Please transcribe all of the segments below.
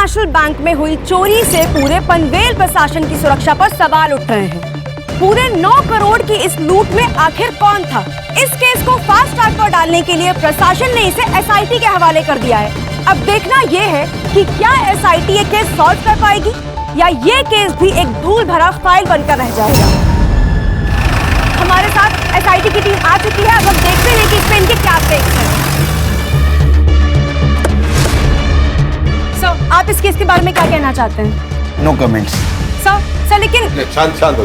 National bank में हुई चोरी से पूरे पनवेल प्रशासन की सुरक्षा पर सवाल उठ रहे हैं। पूरे 9 करोड़ की इस लूट में आखिर कौन था? इस केस को फास्ट ट्रैक पर डालने के लिए प्रशासन ने इसे एसआईटी के हवाले कर दिया है। अब देखना यह है कि क्या एसआईटी ये केस सॉल्व कर पाएगी या ये केस भी एक धूल भरा फाइल बनकर रह जाएगा। हमारे साथ एसआईटी की टीम आ चुकी है। अब हम देखते हैं कि इस पे इनके क्या टेक्स हैं। सर, आप इस केस के बारे में क्या कहना चाहते हैं? No comments. सर लेकिन शांत हो जाओ।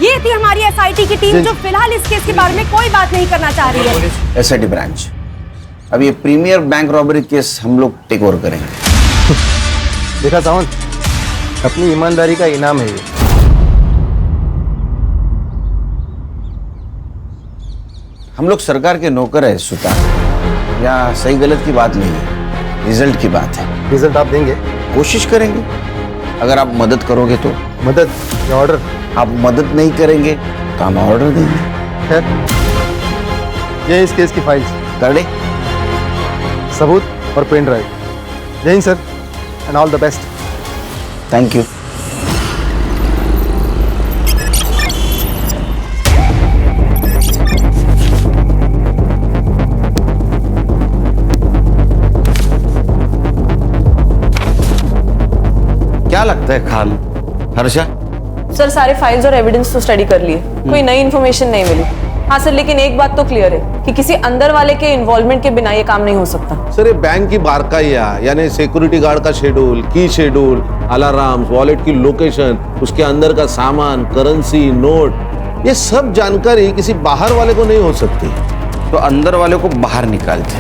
ये थी हमारी एसआईटी की टीम जो फिलहाल इस केस के बारे में कोई बात नहीं करना चाह रही है। एसआईटी ब्रांच, अब ये प्रीमियर बैंक रॉबरी केस हम लोग टेक ओवर करेंगे। देखा सावंत, अपनी ईमानदारी का इनाम है ये। हम लोग सरकार के नौकर है सुतार। या सही गलत की बात नहीं है, रिजल्ट की बात है। रिजल्ट आप देंगे? कोशिश करेंगे। अगर आप मदद करोगे तो। मदद या ऑर्डर? आप मदद नहीं करेंगे तो हम ऑर्डर देंगे। खैर, ये इस केस की फाइल्स, कर दे। सबूत और पेन ड्राइव। जय Hind sir, and all the best. Thank you. क्या लगता है खान? हर्षा? सर, सारे फाइल्स और एविडेंस तो स्टडी कर लिए, कोई नई इन्फॉर्मेशन नहीं मिली। हाँ सर, लेकिन एक बात तो क्लियर है कि किसी अंदर वाले के इन्वॉल्वमेंट के बिना ये काम नहीं हो सकता। सर, ये बैंक की बारकाइया यानी सिक्योरिटी गार्ड का शेड्यूल, की शेड्यूल, अलार्म्स, वॉलेट की लोकेशन, उसके अंदर का सामान, करेंसी, नोट, ये सब जानकारी किसी बाहर वाले को नहीं हो सकती। तो अंदर वाले को बाहर निकालते,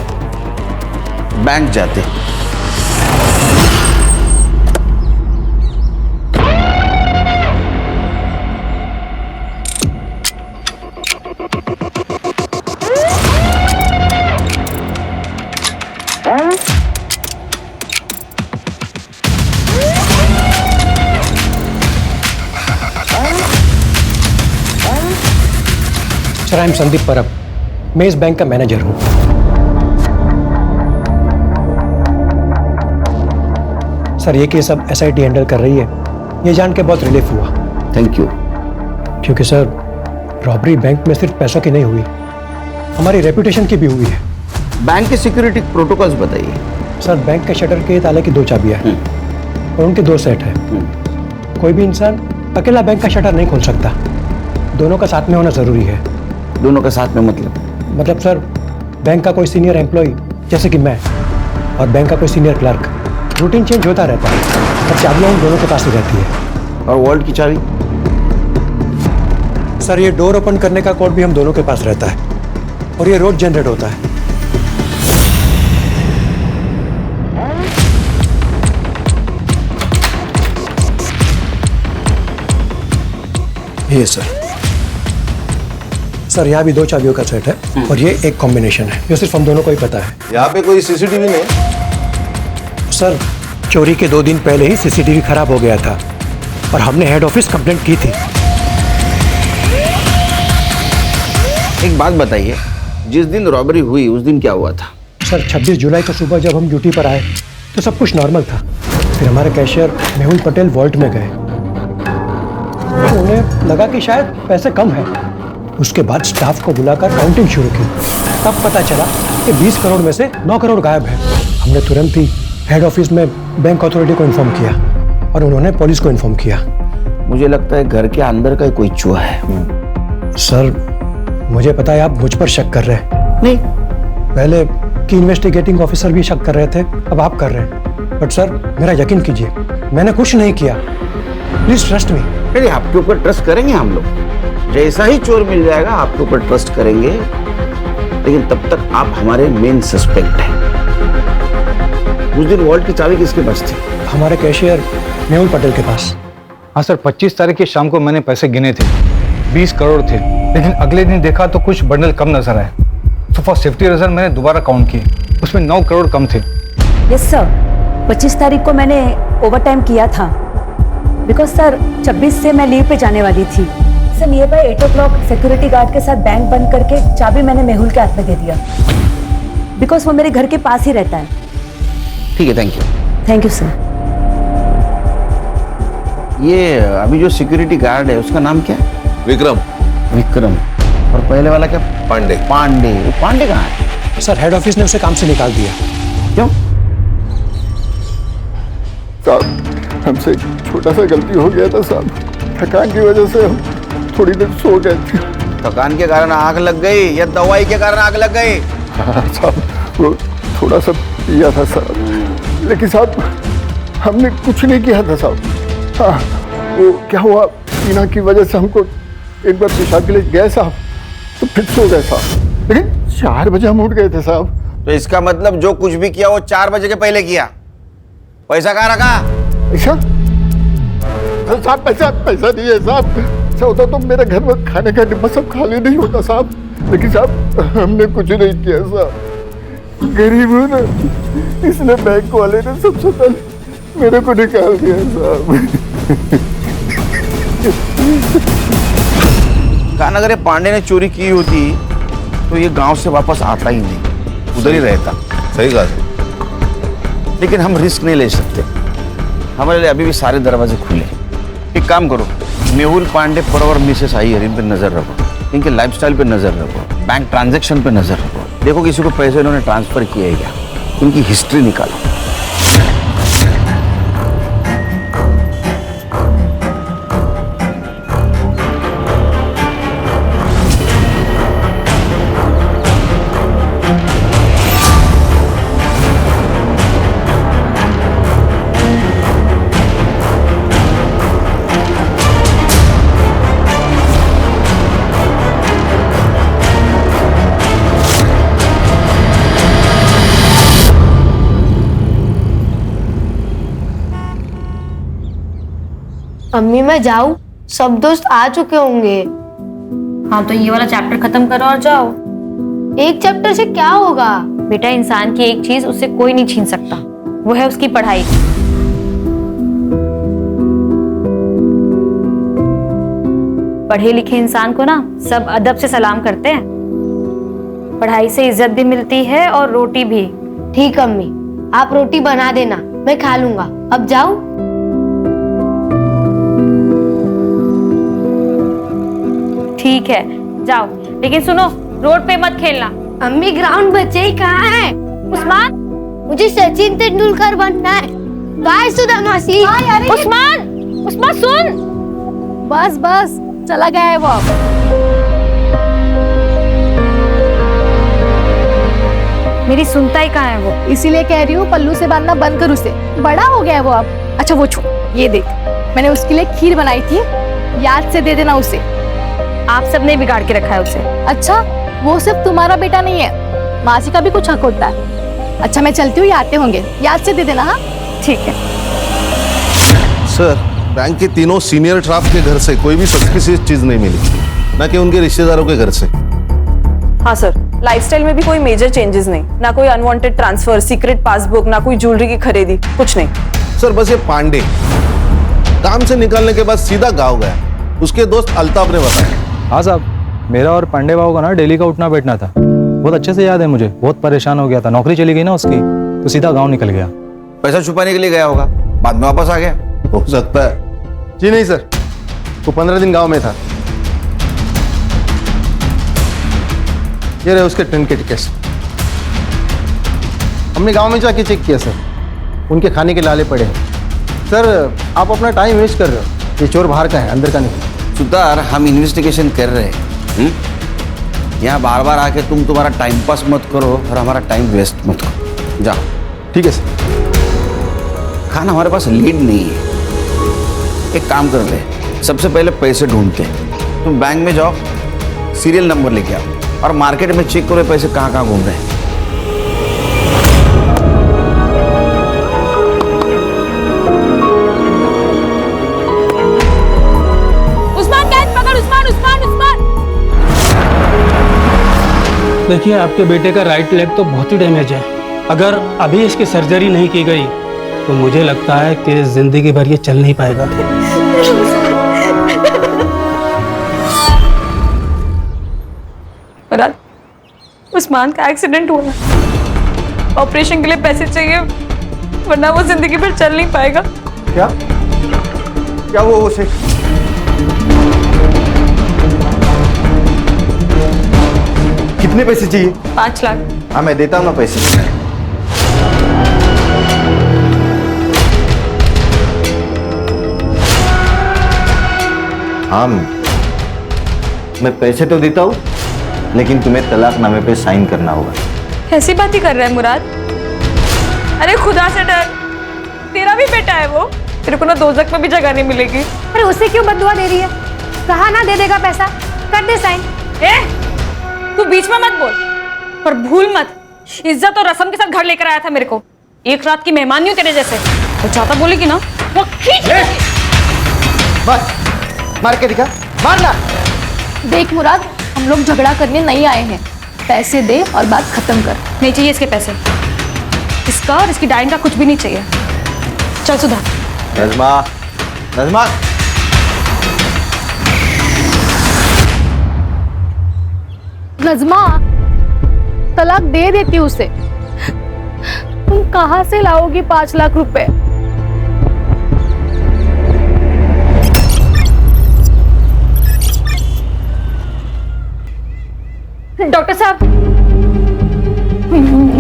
बैंक जाते। सर, आई एम संदीप परब। मैं इस बैंक का मैनेजर हूं। सर, ये केस अब एसआईटी हैंडल कर रही है। ये जान के बहुत रिलीफ हुआ। Thank you. क्योंकि सर, रॉबरी बैंक में सिर्फ पैसों की नहीं हुई, हमारी रेपुटेशन की भी हुई है। बैंक के सिक्योरिटी प्रोटोकॉल्स बताइए। सर, बैंक के शटर के ताले की 2 चाबियां हैं और उनके 2 सेट हैं। कोई भी इंसान अकेला बैंक का शटर नहीं खोल सकता, दोनों का साथ में होना जरूरी है। दोनों का साथ में मतलब सर, बैंक का कोई सीनियर एम्प्लॉय जैसे कि मैं और बैंक का कोई सीनियर क्लर्क, रूटीन चेंज होता रहता है, पर चाबियां उन दोनों के पास ही रहती है। और वॉल्ट की चाबी? सर, ये डोर ओपन करने का कोड भी हम दोनों के पास रहता है और ये रोज जनरेट होता है। ये सर, यहाँ भी 2 चाबियों का सेट है और ये एक कॉम्बिनेशन है जो सिर्फ हम दोनों को ही पता है। यहाँ पे कोई सीसीटीवी नहीं? सर, चोरी के 2 दिन पहले ही सीसीटीवी खराब हो गया था और हमने हेड ऑफिस कंप्लेंट की थी। एक बात बताइए, जिस दिन रॉबरी हुई उस दिन क्या हुआ था? सर, 26 जुलाई को सुबह जब हम ड्यूटी पर आए तो सब कुछ नॉर्मल था। फिर हमारे कैशियर मेहुल पटेल वॉल्ट में गए। उन्हें लगा कि शायद पैसे कम हैं। उसके बाद स्टाफ को बुलाकर काउंटिंग शुरू की। तब पता चला कि 20 करोड़ में से 9 करोड़ गायब है। हमने तुरंत ही हेड ऑफिस में बैंक अथॉरिटी को इन्फॉर्म किया और उन्होंने पुलिस को इन्फॉर्म किया। मुझे लगता है घर के अंदर का कोई चूहा है। सर, मुझे पता है आप मुझ पर शक कर रहे हैं। नहीं, पहले की इन्वेस्टिगेटिंग ऑफिसर भी शक कर रहे थे, अब आप कर रहे हैं। बट सर, मेरा यकीन कीजिए, मैंने कुछ नहीं किया। Please trust me. चलिए, आपके ऊपर ट्रस्ट करेंगे हम लोग। जैसा ही चोर मिल जाएगा आपके ऊपर ट्रस्ट करेंगे, लेकिन तब तक आप हमारे मेन सस्पेक्ट हैं। उस दिन वॉल्ट की चाबी किसके पास थी? हमारे कैशियर मेहुल पटेल के पास। हाँ सर, 25 तारीख की शाम को मैंने पैसे गिने थे, 20 करोड़ थे, लेकिन अगले दिन देखा तो कुछ बंडल कम नजर आए। तो फॉर सेफ्टी रीजन मैंने दोबारा काउंट किए, उसमें 9 करोड़ कम थे। यस सर, 25 तारीख को मैंने ओवर टाइम किया था बिकॉज सर 26 से मैं लीव पे जाने वाली थी। Sir, near by 8 o'clock security guard के साथ बैंक बंद करके चाबी मैंने मेहुल के हाथ में दे दिया बिकॉज वो मेरे घर के पास ही रहता है। ठीक है, thank you. Thank you sir. ये अभी जो सिक्योरिटी गार्ड है उसका नाम क्या है? विक्रम। विक्रम। और पहले वाला क्या? पांडे। पांडे। वो पांडे कहाँ है? सर हेड ऑफिस ने उसे काम से निकाल दिया। क्यों? साहब हमसे छोटा सा गलती हो गया था साहब, थकान की वजह से हम थोड़ी देर सो गए थे। थकान के कारण आग लग गई या दवाई के कारण आग लग गई? हाँ साहब, वो थोड़ा सा पिया था साहब, लेकिन साहब हमने कुछ नहीं किया था साहब। हाँ, वो क्या हुआ, पीना की वजह से हमको एक बार पेशाब के लिए गए साहब, तो फिर सो गए साहब, लेकिन 4 बजे हम उठ गए थे साहब। तो इसका मतलब जो कुछ भी किया वो 4 बजे के पहले किया। पैसा कहाँ रखा? पैसा? साहब पैसा नहीं है साहब। ऐसा होता तो मेरे घर में खाने का डिब्बा सब खाली नहीं होता साहब, लेकिन साहब हमने कुछ नहीं किया साहब, गरीब हूँ ना, इसलिए बैंक वाले ने सबसे पहले मेरे को निकाल दिया साहब। कान अगर ये पांडे ने चोरी की होती तो ये गांव से वापस आता ही नहीं, उधर ही रहता। सही कहा। लेकिन हम रिस्क नहीं ले सकते, हमारे लिए अभी भी सारे दरवाजे खुले। एक काम करो, मेहुल पांडे पर और मिसेस अय्यर इन पे नजर रखो, इनके लाइफस्टाइल पे नजर रखो, बैंक ट्रांजैक्शन पे नजर रखो, देखो किसी को पैसे इन्होंने ट्रांसफर किए है क्या, इनकी हिस्ट्री निकालो। अम्मी मैं जाऊं? सब दोस्त आ चुके होंगे। हाँ तो ये वाला चैप्टर खत्म करो और जाओ। एक चैप्टर से क्या होगा? बेटा इंसान की एक चीज उससे कोई नहीं छीन सकता, वो है उसकी पढ़ाई। पढ़े लिखे इंसान को ना सब अदब से सलाम करते हैं। पढ़ाई से इज्जत भी मिलती है और रोटी भी। ठीक अम्मी, आप रोटी बना देना, मैं खा लूंगा। अब जाऊं? ठीक है जाओ, लेकिन सुनो रोड पे मत खेलना। अम्मी ग्राउंड बच्चे ही कहाँ है? उस्मान, मुझे सचिन तेंदुलकर बनना है। बाय सुधा मासी। उस्मान, उस्मान सुन। बस बस चला गया है वो। मेरी सुनता ही कहाँ है वो? इसीलिए कह रही हूँ पल्लू से बांधना बंद कर उसे, बड़ा हो गया है वो अब। अच्छा वो छोड़, ये देख मैंने उसके लिए खीर बनाई थी, याद से दे देना उसे। आप सबने बिगाड़ के रखा है उसे। अच्छा वो सिर्फ तुम्हारा बेटा नहीं है, मासी का भी कुछ हक होता है। अच्छा मैं चलती हूँ, ये आते होंगे, याद से दे देना। हाँ ठीक है। सर बैंक के तीनों सीनियर स्टाफ के घर से कोई भी सस्पिशियस चीज नहीं मिली, ना कि उनके रिश्तेदारों के घर से। हाँ सर, लाइफस्टाइल में भी कोई मेजर चेंजेस नहीं, ना कोई अनवांटेड ट्रांसफर, सीक्रेट पासबुक, ना कोई ज्वेलरी की खरीदी, कुछ नहीं। सर बस ये पांडे काम से निकलने के बाद सीधा गाँव गया, उसके दोस्त अल्ताफ ने बताया। हाँ साहब, मेरा और पांडे बाबू का ना डेली का उठना बैठना था, बहुत अच्छे से याद है मुझे। बहुत परेशान हो गया था, नौकरी चली गई ना उसकी, तो सीधा गांव निकल गया। पैसा छुपाने के लिए गया होगा, बाद में वापस आ गया। हो सकता है। जी नहीं सर, वो 15 दिन गांव में था। ये रहे उसके ट्रेन के टिकट। हमने गांव में जाके चेक किया सर, उनके खाने के लाले पड़े हैं। सर आप अपना टाइम वेस्ट कर रहे हो, ये चोर बाहर का है, अंदर का नहीं। सुतार, हम इन्वेस्टिगेशन कर रहे हैं, यहाँ बार बार आके तुम्हारा टाइम पास मत करो और हमारा टाइम वेस्ट मत करो। जाओ। ठीक है सर। खाना हमारे पास लीड नहीं है, एक काम कर ले, सबसे पहले पैसे ढूंढते हैं। तुम बैंक में जाओ, सीरियल नंबर लेके आओ और मार्केट में चेक करो पैसे कहाँ कहाँ घूम रहे हैं। देखिए आपके बेटे का राइट लेग तो बहुत ही डैमेज है, अगर अभी इसकी सर्जरी नहीं की गई तो मुझे लगता है कि जिंदगी भर ये चल नहीं पाएगा। उस्मान का एक्सीडेंट हुआ, ऑपरेशन के लिए पैसे चाहिए, वरना वो जिंदगी भर चल नहीं पाएगा। क्या क्या वो उसे? कितने पैसे चाहिए? 5 लाख। हाँ मैं देता हूँ ना पैसे। हाँ मैं पैसे तो देता हूँ, लेकिन तुम्हें तलाकनामे पे साइन करना होगा। ऐसी बात ही कर रहा है मुराद? अरे खुदा से डर, तेरा भी बेटा है वो, तेरे को ना दोजख में भी जगह नहीं मिलेगी। अरे उसे क्यों बददुआ दे रही है? कहा ना दे देगा पैसा, कर दे साइन। तू बीच में मत बोल, पर भूल मत, इज्जत और रस्म के साथ घर लेकर आया था मेरे को। एक रात की मेहमान नहीं हूं तेरे जैसे। तो ज्यादा बोलेगी ना वो खींच लेगी। बस मार के दिखा, मारना। देख मुराद, हम लोग झगड़ा करने नहीं आए हैं, पैसे दे और बात खत्म कर। नहीं चाहिए इसके पैसे, इसका और इसकी डाइन का कुछ भी नहीं चाहिए। चल सुधा। नज़मा, नज़मा। नज़मा, तलाक दे देती उसे। तुम कहाँ से लाओगी 5 लाख रुपए? डॉक्टर साहब,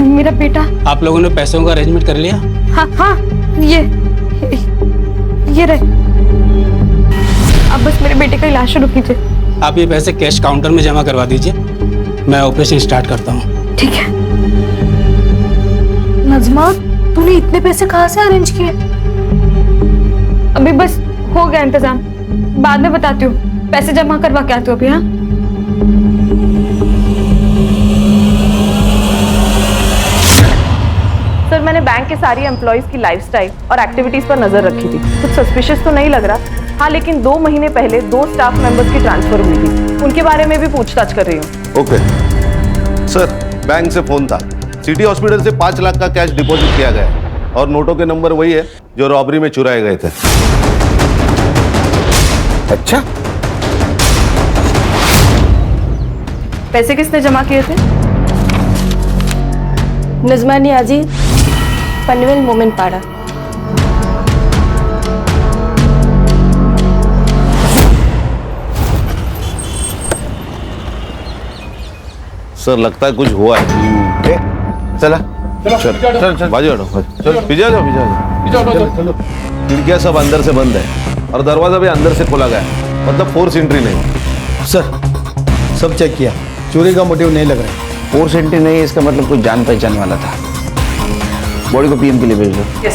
मेरा बेटा। आप लोगों ने पैसों का अरेंजमेंट कर लिया? हाँ हाँ, ये रहे। अब बस मेरे बेटे का इलाज शुरू कीजिए। आप ये पैसे कैश काउंटर में जमा करवा दीजिए, मैं ऑपरेशन स्टार्ट करता हूँ। ठीक है। नज़मा, तूने इतने पैसे कहाँ से अरेंज किए? अभी बस हो गया इंतजाम, बाद में बताती हूँ। पैसे जमा करवा के आती हूँ अभी। हाँ सर, मैंने बैंक के सारी एम्प्लॉइज की लाइफस्टाइल और एक्टिविटीज पर नजर रखी थी। कुछ सस्पिशियस तो नहीं लग रहा। हाँ, लेकिन 2 महीने पहले 2 स्टाफ मेंबर्स की ट्रांसफर हुई थी, उनके बारे में भी पूछताछ कर रही हूँ। ओके सर, बैंक से फोन था, सिटी हॉस्पिटल से 5 लाख का कैश डिपॉजिट किया गया और नोटों के नंबर वही है जो रॉबरी में चुराए गए थे। अच्छा, पैसे किसने जमा किए थे? नज़मा नियाजी, पनवेल मोमिन पाड़ा। सर लगता है कुछ हुआ है। चला चल बाजू हटो, चल पीछे जाओ, चलो। खिड़कियां सब अंदर से बंद है और दरवाजा भी अंदर से खोला गया है, मतलब फोर्स एंट्री नहीं। सर सब चेक किया, चोरी का मोटिव नहीं लग रहा है। फोर्स एंट्री नहीं है, इसका मतलब कोई जान पहचान वाला था। बॉडी को पीएम के लिए भेज दो।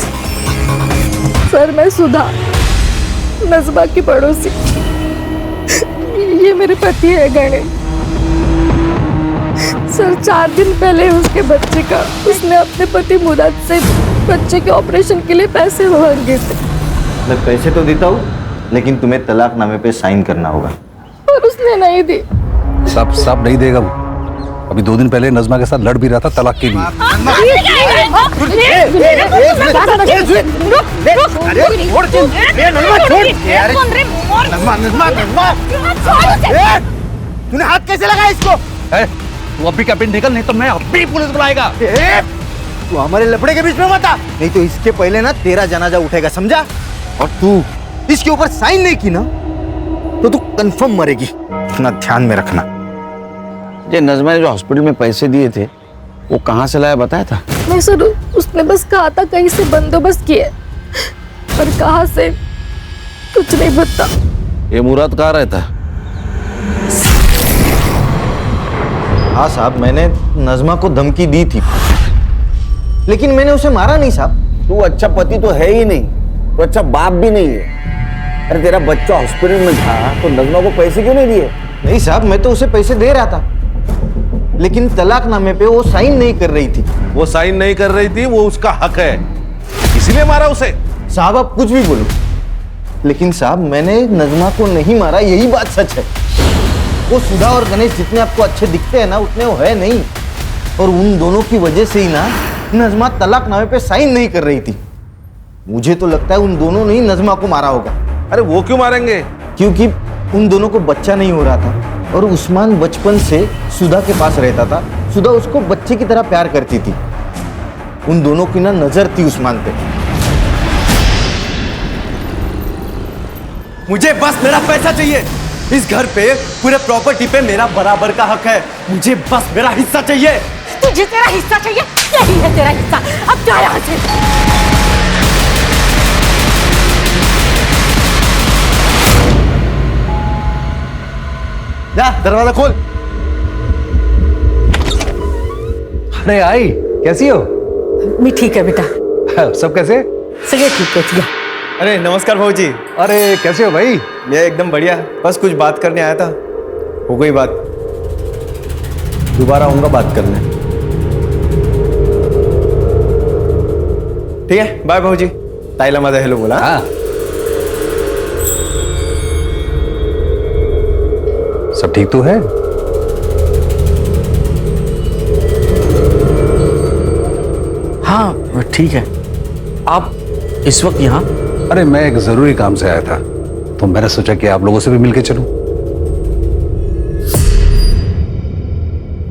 सर, मैं सुधा, नज़मा की पड़ोसी। ये मेरे पति है गणेश। सर, 4 दिन पहले उसके बच्चे का उसने अपने पति मुराद से बच्चे के ऑपरेशन के लिए पैसे मांगे थे। मैं पैसे तो देता हूँ, लेकिन तुम्हें तलाकनामे पे साइन करना होगा। पर उसने नहीं दी। सब नहीं देगा वो। अभी 2 दिन पहले नज़मा के साथ लड़ भी रहा था तलाक के लिए। तूने हाथ कैसे लगाया इसको? तू अभी कैबिन निकल, नहीं तो मैं अभी पुलिस बुलाएगा। तू हमारे लफड़े के बीच में मत आ, नहीं तो इसके पहले ना तेरा जनाजा उठेगा, समझा? और तू इसके ऊपर साइन नहीं की ना तो तू कंफर्म मरेगी, इतना ध्यान में रखना। ये नज़मा ने जो हॉस्पिटल में पैसे दिए थे वो कहाँ से लाया बताया था? नहीं सर, उसने बस कहा था कहीं से बंदोबस्त किए, पर कहाँ से कुछ नहीं पता। ये मुराद कहाँ रहता? हाँ साहब, मैंने नज़मा को धमकी दी थी, लेकिन मैंने उसे मारा नहीं साहब। तू अच्छा पति तो है ही नहीं, तो अच्छा बाप भी नहीं है। अरे तेरा बच्चा हॉस्पिटल में था तो नज़मा को पैसे क्यों नहीं दिए? नहीं साहब, मैं तो उसे पैसे दे रहा था, लेकिन तलाकनामे पे वो साइन नहीं कर रही थी। वो साइन नहीं कर रही थी, वो उसका हक है, इसीलिए मारा उसे। साहब आप कुछ भी बोलो, लेकिन साहब मैंने नज़मा को नहीं मारा, यही बात सच है। वो सुधा और गणेश जितने आपको अच्छे दिखते हैं ना, उतने वो है नहीं, और उन दोनों की वजह से ही ना नज़मा तलाकनामे पे साइन नहीं कर रही थी। मुझे तो लगता है उन दोनों ने ही नज़मा को मारा होगा। अरे वो क्यों मारेंगे? क्योंकि उन दोनों को बच्चा नहीं हो रहा था और उस्मान बचपन से सुधा के पास रहता था। सुधा उसको बच्चे की तरह प्यार करती थी। उन दोनों की ना नजर थी उस्मान पे। मुझे बस मेरा पैसा चाहिए। इस घर पे पूरे प्रॉपर्टी पे मेरा बराबर का हक है। मुझे बस मेरा हिस्सा चाहिए। तुझे तेरा हिस्सा चाहिए? यही है तेरा हिस्सा। अब जा यहाँ से। जा दरवाजा खोल। अरे आई, कैसी हो? मैं ठीक है बेटा। सब कैसे? सगे ठीक है। अरे नमस्कार भाऊजी। अरे कैसे हो भाई? मैं एकदम बढ़िया। बस कुछ बात करने आया था। हो गई बात। दोबारा आऊंगा बात करने। ठीक है, बाय भाऊजी। ताईला माझा हेलो बोला। हाँ। सब ठीक तो है? हाँ ठीक है। आप इस वक्त यहाँ? अरे मैं एक जरूरी काम से आया था, तो मैंने सोचा कि आप लोगों से भी मिलके चलूं।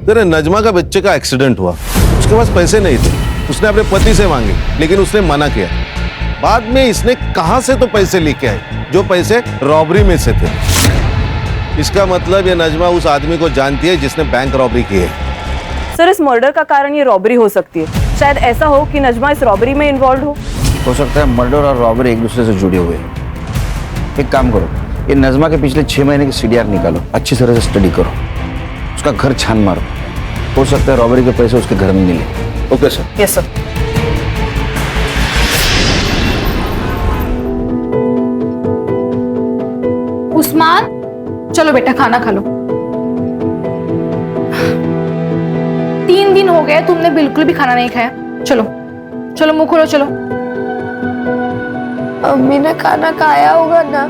तेरे नजमा का बच्चे का एक्सीडेंट हुआ, उसके पास पैसे नहीं थे, उसने अपने पति से मांगे, लेकिन उसने मना किया। बाद में इसने कहां से तो पैसे लेके आए, जो पैसे रॉबरी में से थे। इसका मतलब ये नजमा उस आदमी को जानती है जिसने बैंक रॉबरी की है। सर, इस मर्डर का कारण ये रॉबरी हो सकती है। शायद ऐसा हो कि नजमा इस रॉबरी में इन्वॉल्व हो सकता है मर्डर और रॉबरी एक दूसरे से जुड़े हुए हैं। एक काम करो, ये नजमा के पिछले 6 महीने की सीडीआर निकालो, अच्छी तरह से स्टडी करो, उसका घर छान मारो। हो सकता है रॉबरी के पैसे उसके घर में मिले। Okay sir. Yes sir. Usman, चलो बेटा खाना खा लो। 3 दिन हो गए तुमने बिल्कुल भी खाना नहीं खाया। चलो चलो मुंह खोलो, चलो। अम्मी ने खाना खाया होगा ना,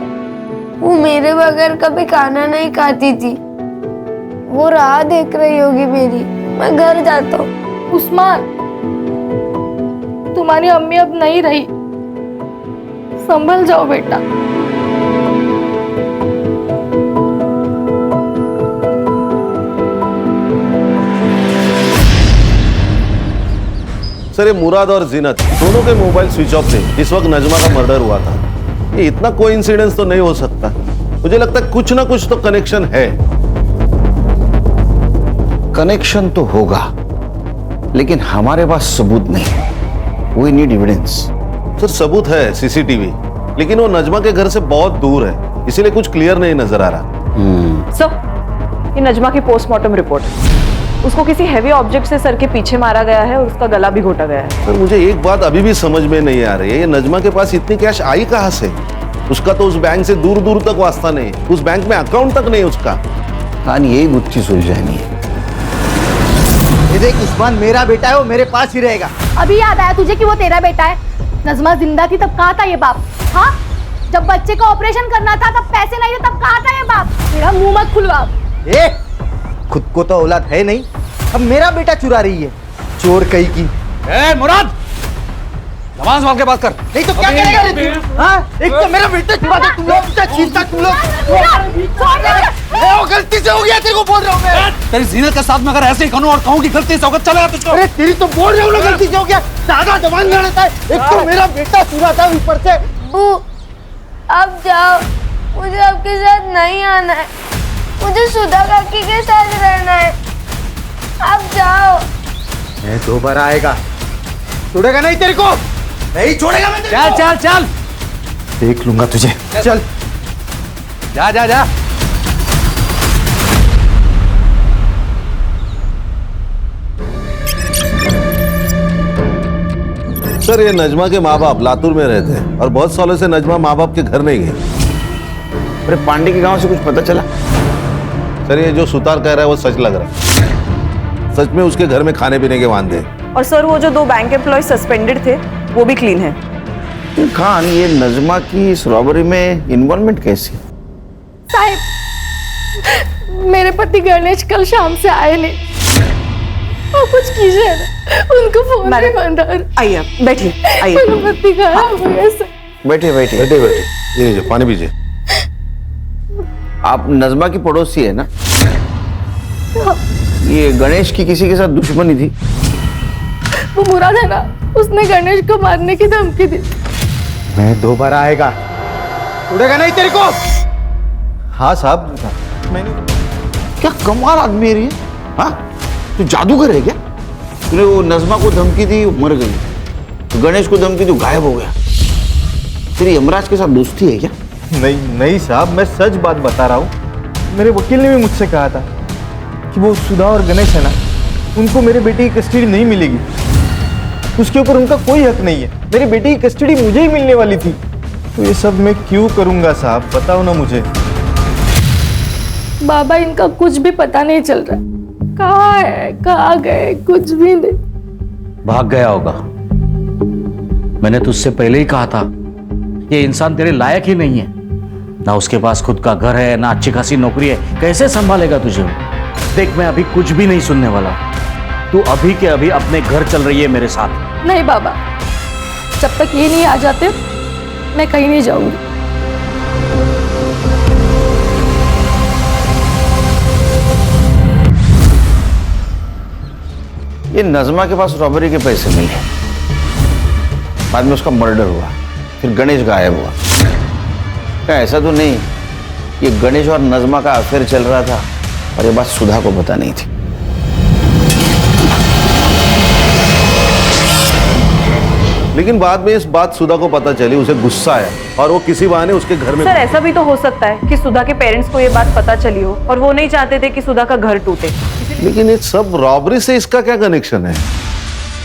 वो मेरे बगैर कभी खाना नहीं खाती थी। वो राह देख रही होगी मेरी। मैं घर जाता हूँ। उस्मान, तुम्हारी अम्मी अब नहीं रही, संभल जाओ बेटा। सर, ये मुराद और जीनत दोनों के मोबाइल स्विच ऑफ थे जिस वक्त नजमा का मर्डर हुआ था। ये इतना कोइंसिडेंस तो नहीं हो सकता। मुझे लगता है कुछ ना कुछ तो कनेक्शन है। कनेक्शन तो होगा, लेकिन हमारे पास सबूत नहीं। We need evidence. सर, सबूत है सीसीटीवी, लेकिन वो नजमा के घर से बहुत दूर है, इसीलिए कुछ क्लियर नहीं नजर आ रहा। सर, ये नजमा की पोस्टमार्टम रिपोर्ट है। उसको किसी हैवी ऑब्जेक्ट से सर के पीछे मारा गया है और उसका गला भी घोटा गया है। सर, मुझे एक बात अभी भी समझ में नहीं आ रही है, ये नजमा के पास इतनी कैश आई कहां से? उसका तो उस बैंक से दूर दूर तक वास्ता नहीं, उस बैंक में अकाउंट तक नहीं उसका। कहानी यही गुत्थी सुलझानी है। ये देख उस्मान मेरा बेटा है, वो मेरे पास ही रहेगा। अभी याद आया तुझे कि वो तेरा बेटा है? नजमा जिंदा थी तब कहाँ था ये बाप? हाँ, जब बच्चे का ऑपरेशन करना था तब पैसे नहीं थे, तब कहाँ था ये बाप? मेरा मुंह मत खुलवा। खुद को तो औलाद है नहीं, अब मेरा बेटा चुरा रही है, चोर कहीं की। मुराद, नमाज वाल के बात कर। नहीं तो क्या करेगा रे तू? हाँ? एक तो मेरा बेटा चुरा दे, तुम लोग छीनता तुम लोग। गलती से हो गया, तेरे को बोल रहा हूँ मैं। तेरी जीनत के साथ में अगर ऐसे ही करूं और कहूं कि गलती से होगा, चलेगा तुझको? अरे तेरी तो बोल रहा हूँ ना, गलती से हो गया। ज्यादा जवान लड़ता है। एक तो मेरा बेटा चुरा था, ऊपर से। अब जाओ, मुझे आपके साथ नहीं आना है। मुझे सुधा काकी के साथ रहना है। अब जाओ। मैं दोबारा आएगा, छोड़ेगा नहीं तेरे को, नहीं छोड़ेगा मैं तेरे को। चल चल चल, देख लूंगा तुझे। चल जा जा जा। सर, ये नजमा के माँ बाप लातूर में रहते हैं और बहुत सालों से नजमा माँ बाप के घर नहीं गए। अरे पांडे के गांव से कुछ पता चला? सर, ये जो सुतार कह रहा है वो सच लग रहा है। सच में उसके घर में खाने पीने के वांदे हैं। और सर, वो जो 2 बैंक एम्प्लॉय सस्पेंडेड थे वो भी क्लीन है। खान, ये नजमा की इस रॉबरी में इन्वॉल्वमेंट कैसी? साहिब, मेरे पति गणेश कल शाम से आए नहीं। और कुछ कीजिए ना, उनको फोन पे बंद। आइए, बैठिए, आइए। मेरा पति खराब हो गया सर। बैठिए बैठिए बैठे बैठे, ये लीजिए पानी पीजिए। आप नजमा की पड़ोसी है ना? ये गणेश की किसी के साथ दुश्मनी थी? वो मुराद है ना, उसने गणेश को मारने की धमकी दी। मैं दोबारा आएगा, उड़ेगा नहीं तेरे को। हाँ साहब, मैंने क्या कमाल आदमी है ये, हाँ? तू जादूगर है क्या? तूने वो नज़मा को धमकी दी, वो मर गई, तो गणेश को धमकी दी, गायब हो गया। तेरी यमराज के साथ दोस्ती है क्या? नहीं साहब, मैं सच बात बता रहा हूँ। मेरे वकील ने भी मुझसे कहा था कि वो सुधा और गणेश है ना, उनको मेरे बेटे की कस्टडी नहीं मिलेगी, उसके ऊपर उनका कोई हक नहीं है। मेरी बेटी की कस्टडी मुझे ही मिलने वाली थी, तो ये सब मैं क्यों करूंगा साहब, बताओ ना मुझे। बाबा, इनका कुछ भी पता नहीं चल रहा, कहाँ है कहाँ गए, कुछ भी नहीं। भाग गया होगा। मैंने तुझसे पहले ही कहा था, ये इंसान तेरे लायक ही नहीं है। ना उसके पास खुद का घर है, ना अच्छी खासी नौकरी है, कैसे संभालेगा तुझे? देख, मैं अभी कुछ भी नहीं सुनने वाला। तू अभी के अभी अपने घर चल रही है मेरे साथ। नहीं बाबा, जब तक ये नहीं आ जाते मैं कहीं नहीं जाऊंगी। ये नज़मा के पास रॉबरी के पैसे मिले, बाद में उसका मर्डर हुआ, फिर गणेश गायब हुआ। क्या ऐसा तो नहीं ये गणेश और नज़मा का अफेयर चल रहा था और ये बात सुधा को पता नहीं थी? लेकिन बाद में इस बात सुधा को पता चली, उसे गुस्सा आया और वो किसी बहाने उसके घर में। सर, ऐसा भी तो हो सकता है कि सुधा के पेरेंट्स को ये बात पता चली हो और वो नहीं चाहते थे कि सुधा का घर टूटे। लेकिन ये सब रॉबरी से इसका क्या कनेक्शन है?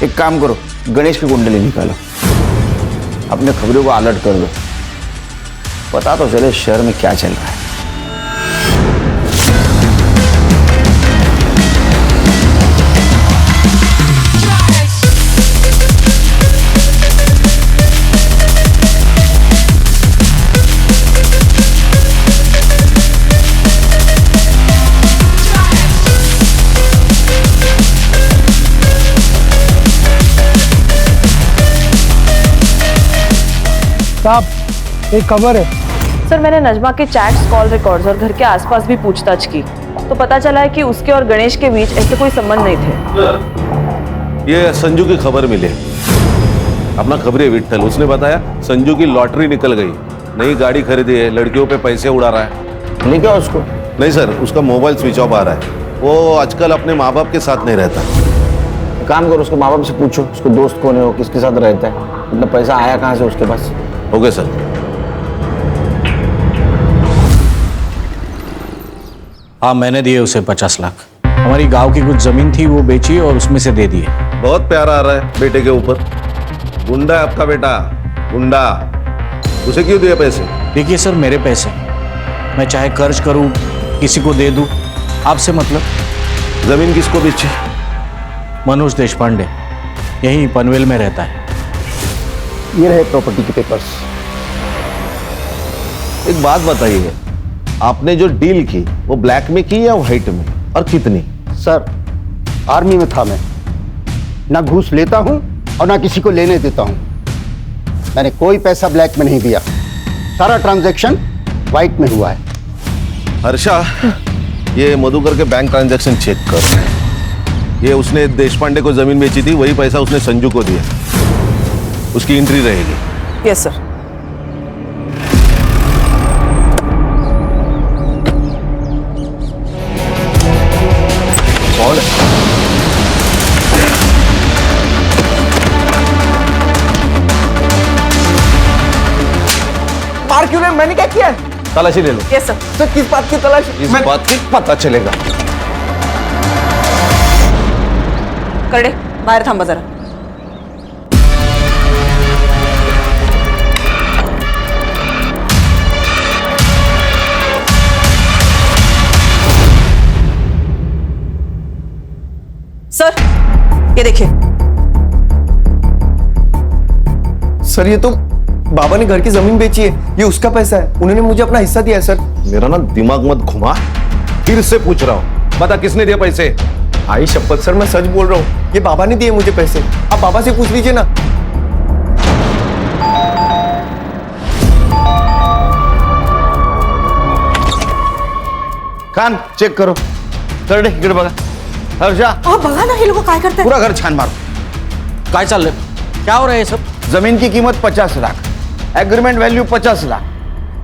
एक काम करो, गणेश की कुंडली निकालो, अपने खबरों को अलर्ट कर दो, पता तो चले शहर में क्या चल रहा है। साहब, एक खबर है। सर, मैंने नजमा के चैट्स, कॉल रिकॉर्ड्स और घर के आसपास भी पूछताछ की, तो पता चला है कि उसके और गणेश के बीच ऐसे कोई संबंध नहीं थे। ये संजू की खबर मिली, अपना खबरी विट्ठल, उसने बताया संजू की लॉटरी निकल गई, नई गाड़ी खरीदी है, लड़कियों पे पैसे उड़ा रहा है। नहीं क्या उसको? नहीं सर, उसका मोबाइल स्विच ऑफ आ रहा है, वो आजकल अपने माँ बाप के साथ नहीं रहता। काम करो, उसके माँ बाप से पूछो उसको दोस्त कौन है, वो किसके साथ रहता है, इतना पैसा आया कहाँ से उसके पास। Okay sir. हाँ, मैंने दिए उसे 50 लाख। हमारी गांव की कुछ जमीन थी, वो बेची और उसमें से दे दिए। बहुत प्यारा आ रहा है बेटे के ऊपर। गुंडा है आपका बेटा, गुंडा। उसे क्यों दिए पैसे? देखिए सर, मेरे पैसे, मैं चाहे कर्ज करूं, किसी को दे दूं, आपसे मतलब। जमीन किसको बेची? मनोज देशपांडे, यहीं पनवेल में रहता है। ये रहे प्रॉपर्टी के पेपर्स। एक बात बताइए, आपने जो डील की वो ब्लैक में की या व्हाइट में, और कितनी? सर, आर्मी में था मैं, ना घूस लेता हूं और ना किसी को लेने देता हूं। मैंने कोई पैसा ब्लैक में नहीं दिया, सारा ट्रांजैक्शन व्हाइट में हुआ है। हर्षा, ये मधुकर के बैंक ट्रांजैक्शन चेक कर। ये उसने देशपांडे को जमीन बेची थी, वही पैसा उसने संजू को दिया, उसकी एंट्री रहेगी। Yes sir. कौन? मार क्यों रहे? मैंने क्या किया है? तलाशी ले लो। Yes sir. सर, किस बात की तलाशी? इस बात की पता चलेगा। करडे, बाहेर थांबा जरा। सर, ये देखिए। सर, ये तो बाबा ने घर की जमीन बेची है, ये उसका पैसा है, उन्होंने मुझे अपना हिस्सा दिया है सर। मेरा ना दिमाग मत घुमा, फिर से पूछ रहा हूँ, बता किसने दिया पैसे? आई शपथ सर, मैं सच बोल रहा हूँ, ये बाबा ने दिए मुझे पैसे। आप बाबा से पूछ लीजिए ना। कान चेक करो, कर दे, इकडे बघा। हर्षा, बघा ना, हे लोक काय करतात? पूरा घर छान मारो, काय चाललंय? क्या हो रहा है ये सब? जमीन की कीमत 50 lakh, agreement value 50 lakh,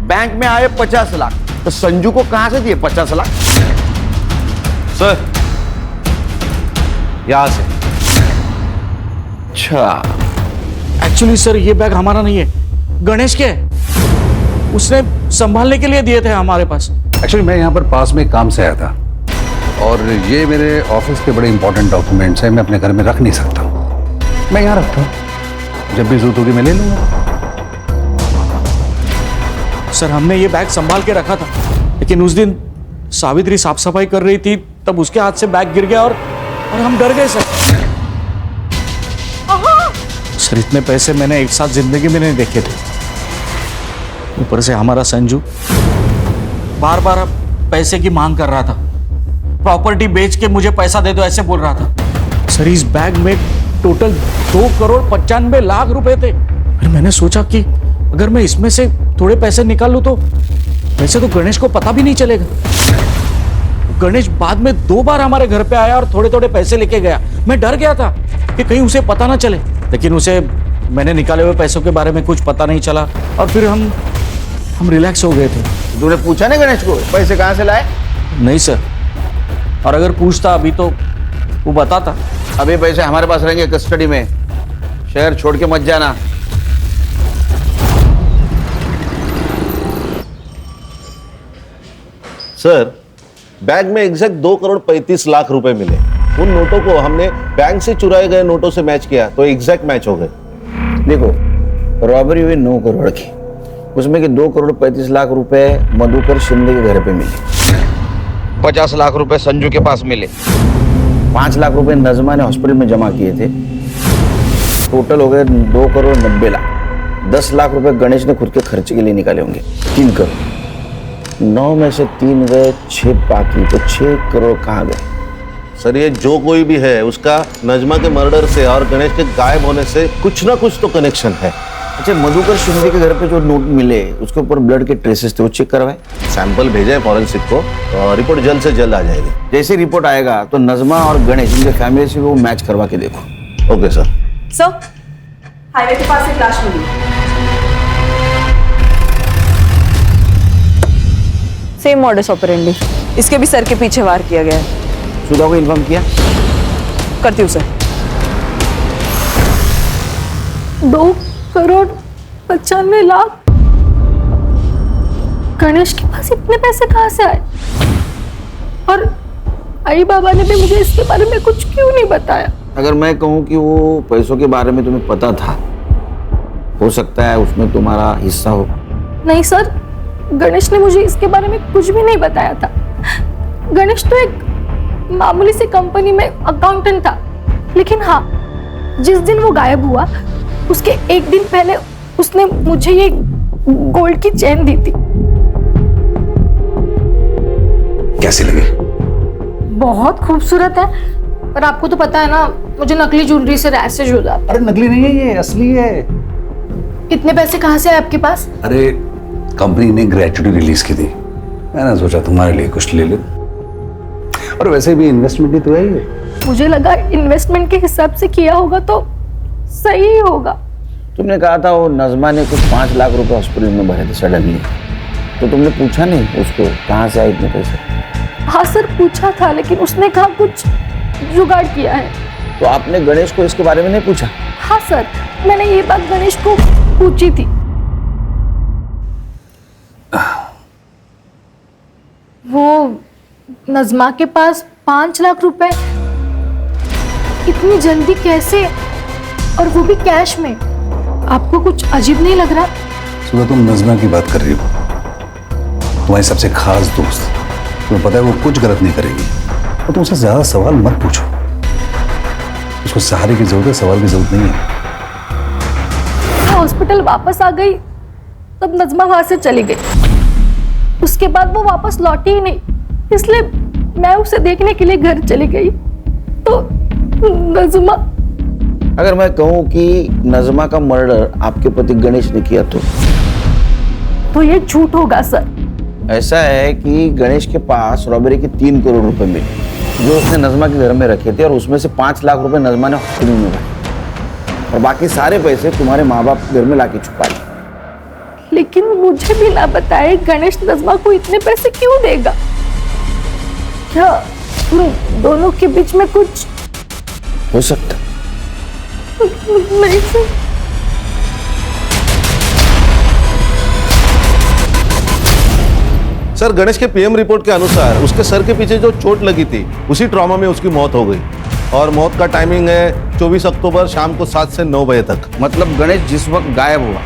bank में आए 50 लाख, तो संजू को कहां से दिए 50 लाख? सर, यहां से। अच्छा, एक्चुअली सर ये बैग हमारा नहीं है, गणेश के है। उसने संभालने के लिए दिए थे हमारे पास। एक्चुअली मैं यहाँ पर पास में काम से आया था और ये मेरे ऑफिस के बड़े इंपॉर्टेंट डॉक्यूमेंट्स हैं, मैं अपने घर में रख नहीं सकता। मैं यहाँ रखता हूँ, जब भी जरूरत होगी मैं ले लूंगा। सर हमने ये बैग संभाल के रखा था, लेकिन उस दिन सावित्री साफ सफाई कर रही थी, तब उसके हाथ से बैग गिर गया और हम डर गए सर। सर इतने पैसे मैंने एक साथ जिंदगी में नहीं देखे थे। ऊपर से हमारा संजू बार बार पैसे की मांग कर रहा था, प्रॉपर्टी बेच के मुझे पैसा दे दो ऐसे बोल रहा था। सर इस बैग में टोटल 2,95,00,000 रुपए थे। फिर मैंने सोचा कि अगर मैं इसमें से थोड़े पैसे निकाल लूं तो वैसे तो गणेश को पता भी नहीं चलेगा। गणेश बाद में 2 बार हमारे घर पे आया और थोड़े थोड़े पैसे लेके गया। मैं डर गया था कि कहीं उसे पता ना चले, लेकिन उसे मैंने निकाले हुए पैसों के बारे में कुछ पता नहीं चला और फिर हम रिलैक्स हो गए थे। तूने पूछा ना गणेश को पैसे कहां से लाए? नहीं सर, और अगर पूछता अभी तो वो बताता। अभी पैसे हमारे पास रहेंगे कस्टडी में, शहर छोड़ के मत जाना। सर बैग में एग्जैक्ट 2,35,00,000 रुपए मिले। उन नोटों को हमने बैंक से चुराए गए नोटों से मैच किया तो एग्जैक्ट मैच हो गए। देखो रॉबरी हुई 9 करोड़ की, उसमें के 2,35,00,000 रुपए मधुकर शिंदे के घर पे मिले, 50 लाख रुपए संजू के पास मिले, 5 लाख रुपए नजमा ने हॉस्पिटल में जमा किए थे। टोटल हो गए 2,90,00,000। 10 लाख रुपए गणेश ने खुद के खर्चे के लिए निकाले होंगे, 3 करोड़। 9 में से 3 गए, 6 बाकी, तो 6 करोड़ कहाँ गए? सर ये जो कोई भी है उसका नजमा के मर्डर से और गणेश के गायब होने से कुछ ना कुछ तो कनेक्शन है। अच्छा, मधुकर शिंदे के घर पे जो नोट मिले उसके ऊपर ब्लड के ट्रेसेस थे, वो चेक करवाए? सैंपल भेजे फॉरेंसिक को, और रिपोर्ट जल्द से जल्द आ जाएगी। जैसे रिपोर्ट आएगा तो नजमा और गणेश इनके फैमिली से वो मैच करवा के देखो। Okay sir. सर हाईवे के पास एक लाश मिली, सेम मॉडस ऑपरेंडी, इसके भी सर के पीछे वार किया गया है। सुधा को इन्फॉर्म किया? करती हूँ सर। 2,95,00,000। गणेश के पास इतने पैसे कहाँ से आए? और आई बाबा ने भी मुझे इसके बारे में कुछ क्यों नहीं बताया? अगर मैं कहूँ कि वो पैसों के बारे में तुम्हें पता था, हो सकता है उसमें तुम्हारा हिस्सा हो। नहीं सर, गणेश ने मुझे इसके बारे में कुछ भी नहीं बताया था। गणेश तो एक मामूली सी कंपनी में अकाउंटेंट था, लेकिन हाँ, जिस दिन वो गायब हुआ उसके एक दिन पहले उसने मुझे ये गोल्ड की चेन दी थी। कैसी लगी? बहुत खूबसूरत है, पर आपको तो पता है ना, मुझे नकली ज्वेलरी से रैशेज हो जाता है। अरे नकली नहीं है ये, असली है। इतने पैसे कहाँ से आए आपके पास? अरे कंपनी ने ग्रेचुटी रिलीज की थी, मैंने सोचा तुम्हारे लिए कुछ ले लूं। और वैसे भी इन्वेस्टमेंट ही तो है ये। मुझे लगा इन्वेस्टमेंट के हिसाब से किया होगा तो सही होगा। तुमने कहा था वो नजमा ने कुछ 5 लाख रुपए हॉस्पिटल में भरे थे सडनली, तो तुमने पूछा नहीं उसको कहाँ से आए इतने पैसे? हाँ सर, पूछा था, लेकिन उसने कहा कुछ जुगाड़ किया है। तो आपने गणेश को इसके बारे में नहीं पूछा? हाँ सर, मैंने ये बात गणेश को पूछी थी। वो नजमा के पास 5 लाख रुपए इतनी जल्दी कैसे, और वो भी कैश में? आपको कुछ अजीब नहीं लग रहा? सुबह तुम नजमा की बात कर रही हो, तुम्हारी सबसे खास दोस्त, तुम्हें पता है वो कुछ गलत नहीं करेगी, और तुम उससे ज्यादा सवाल मत पूछो। उसको सहारे की जरूरत है, सवाल की जरूरत नहीं है। हॉस्पिटल वापस आ गई तब नजमा वहां से चली गई। उसके बाद वो वापस लौटी ही नहीं, इसलिए मैं उसे देखने के लिए घर चली गई। तो नजमा, अगर मैं कहूँ कि नजमा का मर्डर आपके पति गणेश ने किया तो ये झूठ होगा सर। ऐसा है कि गणेश के पास रॉबरी के 3 करोड़ रुपए मिले जो उसने नजमा के घर में रखे थे, और उसमें से 5 लाख रुपए नजमा ने हॉस्पिटल में भरे। और बाकी सारे पैसे तुम्हारे माँ बाप घर में लाके छुपा ले। लेकिन मुझे भी ना बताए गणेश नज़मा को इतने पैसे क्यों देगा? क्या तुम दोनों के बीच में कुछ हो सकता? नहीं सर। सर, गणेश के पीएम रिपोर्ट के अनुसार उसके सर के पीछे जो चोट लगी थी उसी ट्रॉमा में उसकी मौत हो गई और मौत का टाइमिंग है 24 अक्टूबर शाम को 7 से 9 बजे तक। मतलब गणेश जिस वक्त गायब हुआ?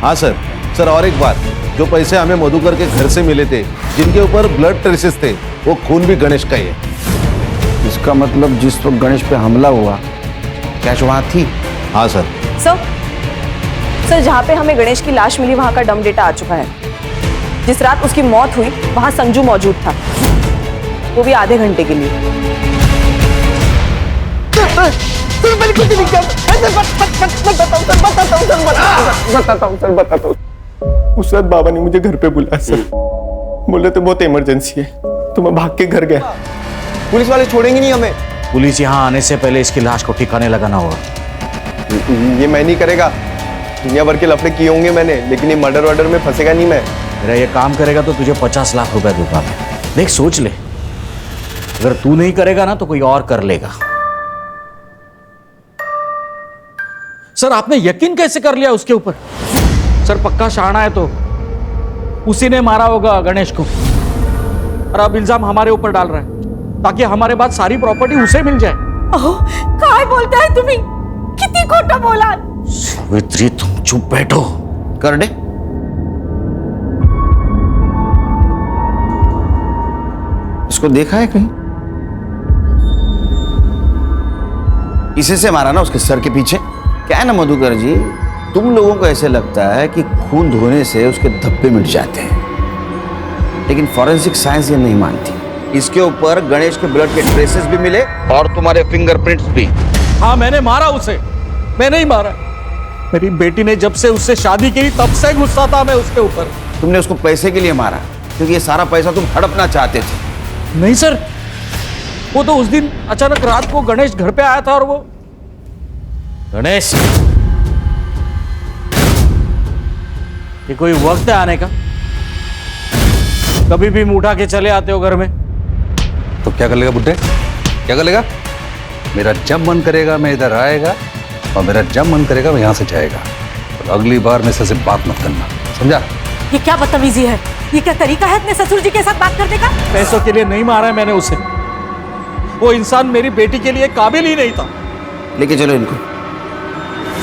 हाँ सर। सर और एक बात, जो पैसे हमें मधुकर के घर से मिले थे जिनके ऊपर ब्लड ट्रेसेस थे वो खून भी गणेश का ही है। इसका मतलब जिस वक्त गणेश पे हमला हुआ कैश वहां थी? हाँ सर। सर जहाँ पे हमें गणेश की लाश मिली वहाँ का डम डेटा आ चुका है। जिस रात उसकी मौत हुई वहाँ संजू मौजूद था, वो भी आधे घंटे के लिए। बताता हूँ। उस रात बाबा ने मुझे घर पे बुलाया सर, बोले तो बहुत इमरजेंसी है, तो मैं भाग के घर गया। पुलिस वाले छोड़ेंगे नहीं हमें। पुलिस यहाँ आने से पहले इसकी लाश को ठिकाने लगाना होगा। ये मैं नहीं करेगा, दुनिया भर के लफड़े किए होंगे मैंने, लेकिन ये मर्डर वर्डर में फंसेगा नहीं मैं। मेरा ये काम करेगा तो तुझे 50 लाख रुपए दूंगा मैं। देख सोच ले, अगर तू नहीं करेगा ना तो कोई और कर लेगा। सर आपने यकीन कैसे कर लिया उसके ऊपर? सर पक्का शाना है तो उसी ने मारा होगा गणेश को, और अब इल्जाम हमारे ऊपर डाल रहा है ताकि हमारे बाद सारी प्रॉपर्टी उसे मिल जाए। काय बोलता है तुम्ही? किती खोटा बोला। सावित्री तुम चुप बैठो। कर दे। इसको देखा है कहीं? इसे से मारा ना उसके सर के पीछे। क्या है ना मधुकर जी, तुम लोगों को ऐसे लगता है कि खून धोने से उसके धब्बे मिट जाते हैं, लेकिन फॉरेंसिक साइंस ये नहीं मानती। इसके ऊपर गणेश के ब्लड के ट्रेसेस भी मिले और तुम्हारे फिंगरप्रिंट्स भी। हाँ मैंने मारा उसे, मैंने ही मारा। मेरी बेटी ने जब से उससे शादी की तब से गुस्सा था मैं उसके ऊपर। तुमने उसको पैसे के लिए मारा क्योंकि ये सारा पैसा तुम हड़पना चाहते थे। नहीं सर, वो तो उस दिन अचानक रात को गणेश घर पे आया था और वो गणेश, ये कोई वक्त है आने का? कभी भी उठा के चले आते हो घर में। तो क्या कर लेगा बुड्ढे? क्या कर लेगा? मेरा जब मन करेगा मैं इधर आएगा और मेरा जब मन करेगा मैं यहाँ से जाएगा। और अगली बार मेरे से बात मत करना, समझा? ये क्या बदतमीजी है? ये क्या तरीका है अपने ससुर जी के साथ बात करने का? पैसों के लिए नहीं मारा है मैंने उसे। वो इंसान मेरी बेटी के लिए काबिल ही नहीं था। लेके चलो इनको,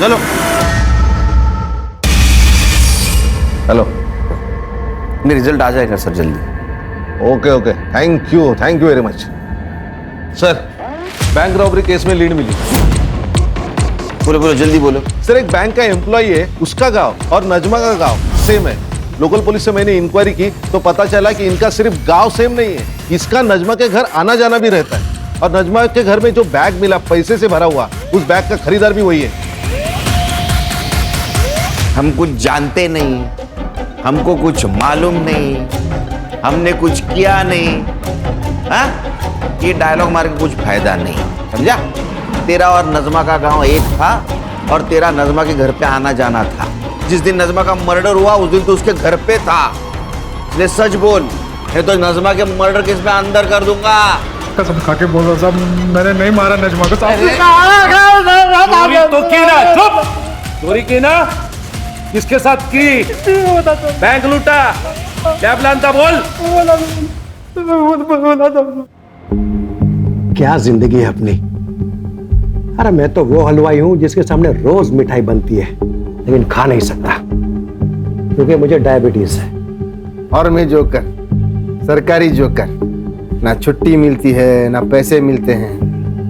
चलो। हेलो, मेरा रिजल्ट आ जाएगा सर जल्दी। Okay okay, thank you very much. Sir bank robbery case में लीड मिली। बोलो बोलो, जल्दी बोलो। सर एक बैंक का एम्प्लॉय है, उसका गांव और नजमा का गांव सेम है। लोकल पुलिस से मैंने इंक्वायरी की तो पता चला कि इनका सिर्फ गांव सेम नहीं है, इसका नजमा के घर आना जाना भी रहता है। और नजमा के घर में जो बैग मिला पैसे से भरा हुआ, उस बैग का खरीदार भी वही है। हम कुछ जानते नहीं, हमको कुछ मालूम नहीं, हमने कुछ किया नहीं। हाँ, ये डायलॉग मार के कुछ फायदा नहीं, समझा? तेरा और नजमा का गांव एक था और तेरा नजमा के घर पे आना जाना था। जिस दिन नजमा का मर्डर हुआ उस दिन तो उसके घर पे था, इसलिए सच बोल, नहीं तो नजमा के मर्डर केस में अंदर कर दूंगा। कसम खा के बोल रहा साहब, मैंने नहीं मारा नजमा को साहब। चोरी तो की ना, चुप। चोरी की ना, किसके साथ की? बैंक लूटा, क्या प्लान था? बोल। क्या जिंदगी है अपनी। अरे मैं तो वो हलवाई हूँ जिसके सामने रोज मिठाई बनती है, लेकिन खा नहीं सकता क्योंकि मुझे डायबिटीज है। और मैं जोकर, सरकारी जोकर, ना छुट्टी मिलती है ना पैसे मिलते हैं,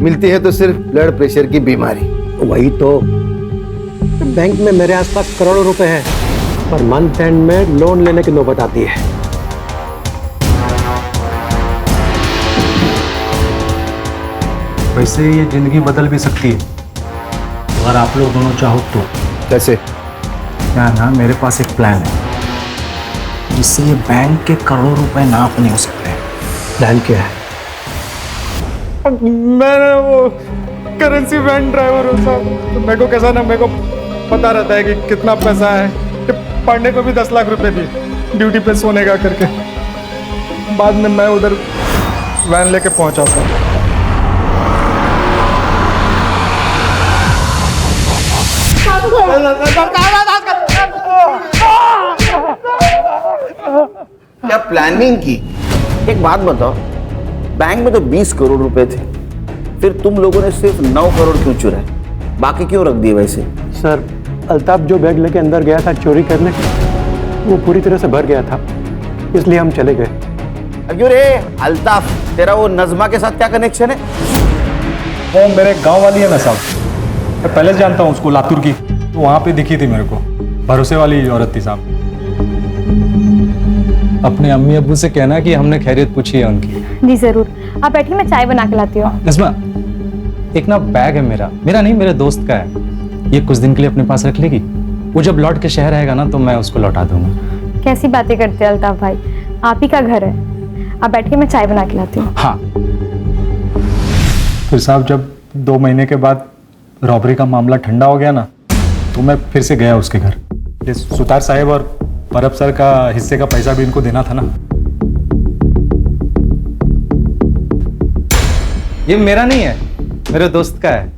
मिलती है तो सिर्फ ब्लड प्रेशर की बीमारी। वही तो, बैंक में मेरे आसपास करोड़ों रुपए हैं, पर मंथ एंड में लोन लेने की नौबत आती है। वैसे ये जिंदगी बदल भी सकती है अगर आप लोग दोनों चाहो तो। कैसे? क्या ना, मेरे पास एक प्लान है जिससे ये बैंक के करोड़ों रुपए नाप नहीं हो सकते। प्लान क्या है? मैंने वो करेंसी वैन ड्राइवर हूँ साहब। तो मेरे को कैसा ना, मेरे को पता रहता है कि कितना पैसा है। पांडे को भी 10 लाख रुपए दिए ड्यूटी पे सोने का करके। बाद में मैं उधर वैन लेके पहुंचा था। क्या प्लानिंग की? एक बात बताओ, बैंक में तो 20 करोड़ रुपए थे, फिर तुम लोगों ने सिर्फ 9 करोड़ क्यों चुराए? बाकी क्यों रख दिए वैसे? सर, अल्ताफ जो बैग लेके अंदर गया था चोरी करने, वो पूरी तरह से भर गया था, इसलिए हम चले गए। क्यों रे अल्ताफ, तेरा वो नज़मा के साथ क्या कनेक्शन है? वो मेरे गांव वाली है ना साहब, मैं पहले से जानता हूँ उसको, लातूर की। तो वहाँ पे दिखी थी मेरे को, भरोसे वाली औरत थी साहब। अपने अम्मी अब्बू से कहना कि हमने खैरियत पूछी है उनकी। जी जरूर, आप बैठिए, मैं चाय बना के लाती हूँ। नज़मा, एक ना बैग है मेरा नहीं, मेरे दोस्त का है। ये कुछ दिन के लिए अपने पास रख लेगी। वो जब लौट के शहर आएगा ना तो मैं उसको लौटा दूंगा। कैसी बातें करते हैं अल्ताफ भाई, आप ही का घर है। आप बैठिए, मैं चाय बना के लाती हूँ। हाँ, फिर साहब जब 2 महीने के बाद रॉबरी का मामला ठंडा हो गया ना, तो मैं फिर से गया उसके घर। ये सुतार साहब और परब सर का हिस्से का पैसा भी इनको देना था ना। ये मेरा नहीं है, मेरे दोस्त का है।